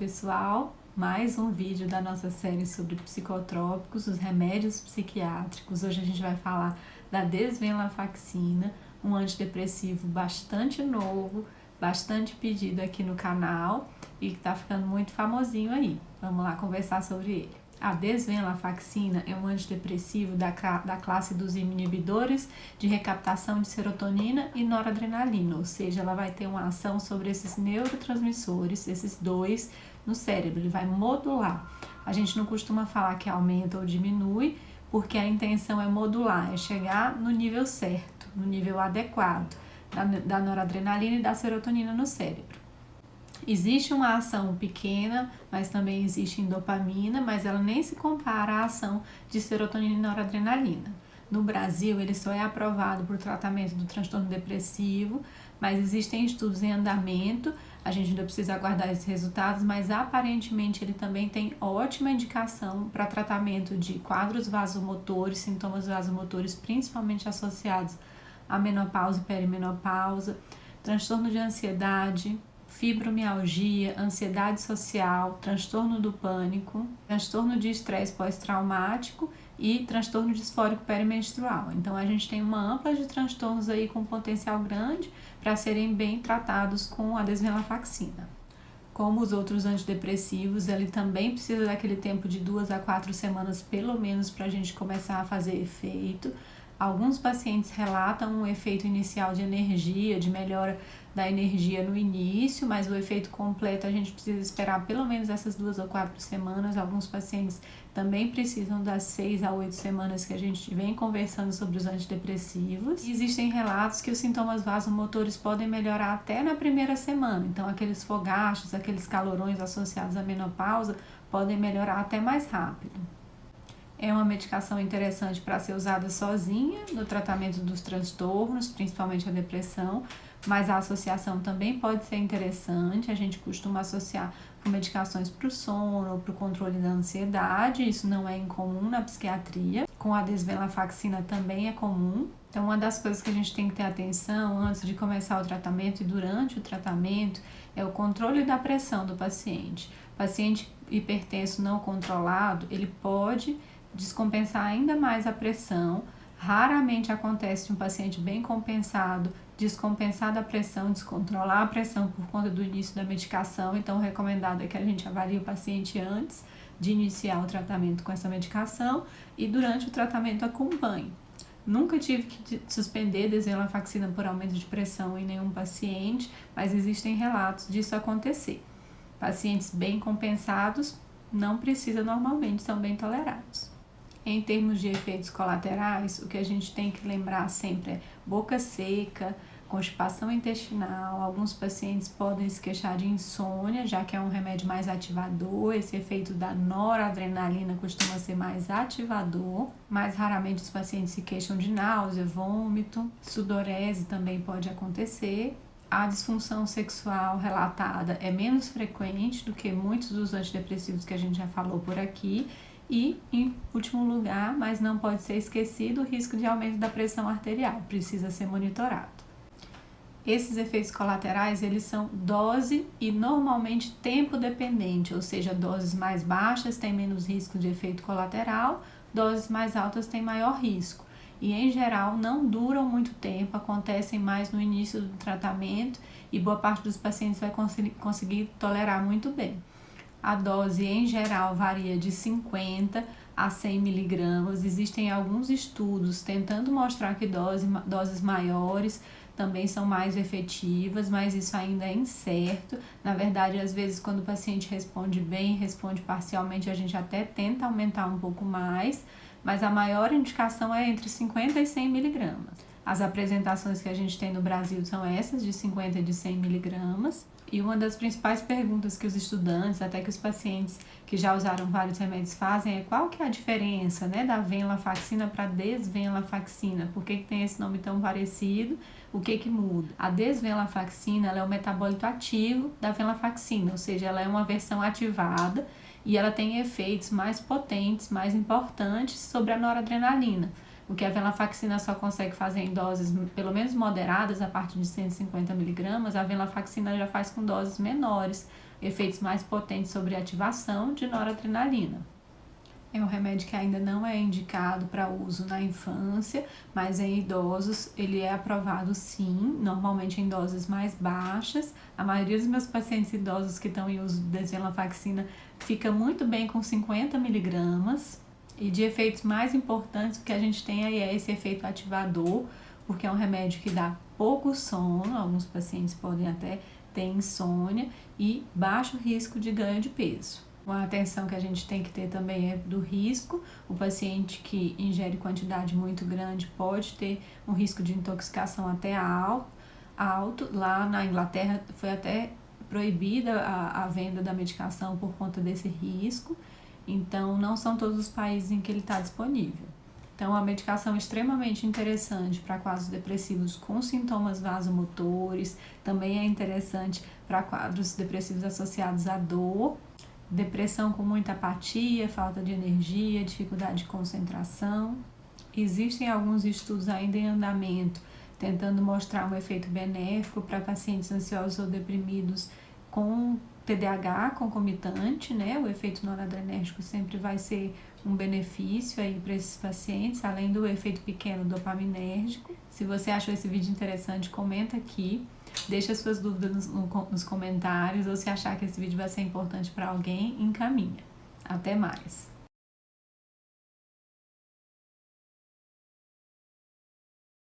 pessoal, mais um vídeo da nossa série sobre psicotrópicos, os remédios psiquiátricos. Hoje a gente vai falar da desvenlafaxina, um antidepressivo bastante novo, bastante pedido aqui no canal e que está ficando muito famosinho aí. Vamos lá conversar sobre ele. A desvenlafaxina é um antidepressivo da classe dos inibidores de recaptação de serotonina e noradrenalina, ou seja, ela vai ter uma ação sobre esses neurotransmissores, esses dois, no cérebro, ele vai modular. A gente não costuma falar que aumenta ou diminui, porque a intenção é modular, é chegar no nível certo, no nível adequado da noradrenalina e da serotonina no cérebro. Existe uma ação pequena, mas também existe em dopamina, mas ela nem se compara à ação de serotonina e noradrenalina. No Brasil, ele só é aprovado por tratamento do transtorno depressivo, mas existem estudos em andamento, a gente ainda precisa aguardar esses resultados, mas aparentemente ele também tem ótima indicação para tratamento de quadros vasomotores, sintomas vasomotores principalmente associados à menopausa e perimenopausa, transtorno de ansiedade, fibromialgia, ansiedade social, transtorno do pânico, transtorno de estresse pós-traumático e transtorno disfórico perimenstrual. Então a gente tem uma ampla de transtornos aí com potencial grande para serem bem tratados com a desvenlafaxina. Como os outros antidepressivos, ele também precisa daquele tempo de 2 a 4 semanas pelo menos para a gente começar a fazer efeito. Alguns pacientes relatam um efeito inicial de energia, de melhora da energia no início, mas o efeito completo a gente precisa esperar pelo menos essas 2 ou 4 semanas. Alguns pacientes também precisam das 6 a 8 semanas que a gente vem conversando sobre os antidepressivos. E existem relatos que os sintomas vasomotores podem melhorar até na primeira semana. Então, aqueles fogachos, aqueles calorões associados à menopausa podem melhorar até mais rápido. É uma medicação interessante para ser usada sozinha no tratamento dos transtornos, principalmente a depressão, mas a associação também pode ser interessante. A gente costuma associar com medicações para o sono ou para o controle da ansiedade, isso não é incomum na psiquiatria. Com a desvenlafaxina também é comum. Então, uma das coisas que a gente tem que ter atenção antes de começar o tratamento e durante o tratamento é o controle da pressão do paciente. O paciente hipertenso não controlado, ele pode descompensar ainda mais a pressão. Raramente acontece um paciente bem compensado descompensar da pressão, descontrolar a pressão por conta do início da medicação. Então, o recomendado é que a gente avalie o paciente antes de iniciar o tratamento com essa medicação e durante o tratamento acompanhe. Nunca tive que suspender desvenlafaxina por aumento de pressão em nenhum paciente, mas existem relatos disso acontecer. Pacientes bem compensados não precisam normalmente, são bem tolerados. Em termos de efeitos colaterais, o que a gente tem que lembrar sempre é boca seca, constipação intestinal. Alguns pacientes podem se queixar de insônia, já que é um remédio mais ativador. Esse efeito da noradrenalina costuma ser mais ativador. Mais raramente os pacientes se queixam de náusea, vômito, sudorese também pode acontecer. A disfunção sexual relatada é menos frequente do que muitos dos antidepressivos que a gente já falou por aqui. E, em último lugar, mas não pode ser esquecido, o risco de aumento da pressão arterial, precisa ser monitorado. Esses efeitos colaterais, eles são dose e normalmente tempo dependente, ou seja, doses mais baixas têm menos risco de efeito colateral, doses mais altas têm maior risco. E, em geral, não duram muito tempo, acontecem mais no início do tratamento e boa parte dos pacientes vai conseguir tolerar muito bem. A dose, em geral, varia de 50 a 100 miligramas. Existem alguns estudos tentando mostrar que doses maiores também são mais efetivas, mas isso ainda é incerto. Na verdade, às vezes, quando o paciente responde bem, responde parcialmente, a gente até tenta aumentar um pouco mais, mas a maior indicação é entre 50 e 100 miligramas. As apresentações que a gente tem no Brasil são essas, de 50 e de 100 miligramas. E uma das principais perguntas que os estudantes, até que os pacientes que já usaram vários remédios fazem é qual que é a diferença, né, da venlafaxina para desvenlafaxina? Por que tem esse nome tão parecido? O que muda? A desvenlafaxina ela é o metabólito ativo da venlafaxina, ou seja, ela é uma versão ativada e ela tem efeitos mais potentes, mais importantes sobre a noradrenalina. O que a venlafaxina só consegue fazer em doses pelo menos moderadas, a partir de 150 miligramas, a venlafaxina já faz com doses menores, efeitos mais potentes sobre a ativação de noradrenalina. É um remédio que ainda não é indicado para uso na infância, mas em idosos ele é aprovado sim, normalmente em doses mais baixas. A maioria dos meus pacientes idosos que estão em uso de desvenlafaxina fica muito bem com 50 miligramas. E de efeitos mais importantes, o que a gente tem aí é esse efeito ativador, porque é um remédio que dá pouco sono, alguns pacientes podem até ter insônia, e baixo risco de ganho de peso. Uma atenção que a gente tem que ter também é do risco. O paciente que ingere quantidade muito grande pode ter um risco de intoxicação até alto. Lá na Inglaterra foi até proibida a venda da medicação por conta desse risco. Então, não são todos os países em que ele está disponível. Então, a medicação é extremamente interessante para quadros depressivos com sintomas vasomotores, também é interessante para quadros depressivos associados à dor, depressão com muita apatia, falta de energia, dificuldade de concentração. Existem alguns estudos ainda em andamento tentando mostrar um efeito benéfico para pacientes ansiosos ou deprimidos com TDAH concomitante, né? O efeito noradrenérgico sempre vai ser um benefício aí para esses pacientes, além do efeito pequeno dopaminérgico. Se você achou esse vídeo interessante, comenta aqui, deixa suas dúvidas nos comentários, ou se achar que esse vídeo vai ser importante para alguém, encaminha. Até mais!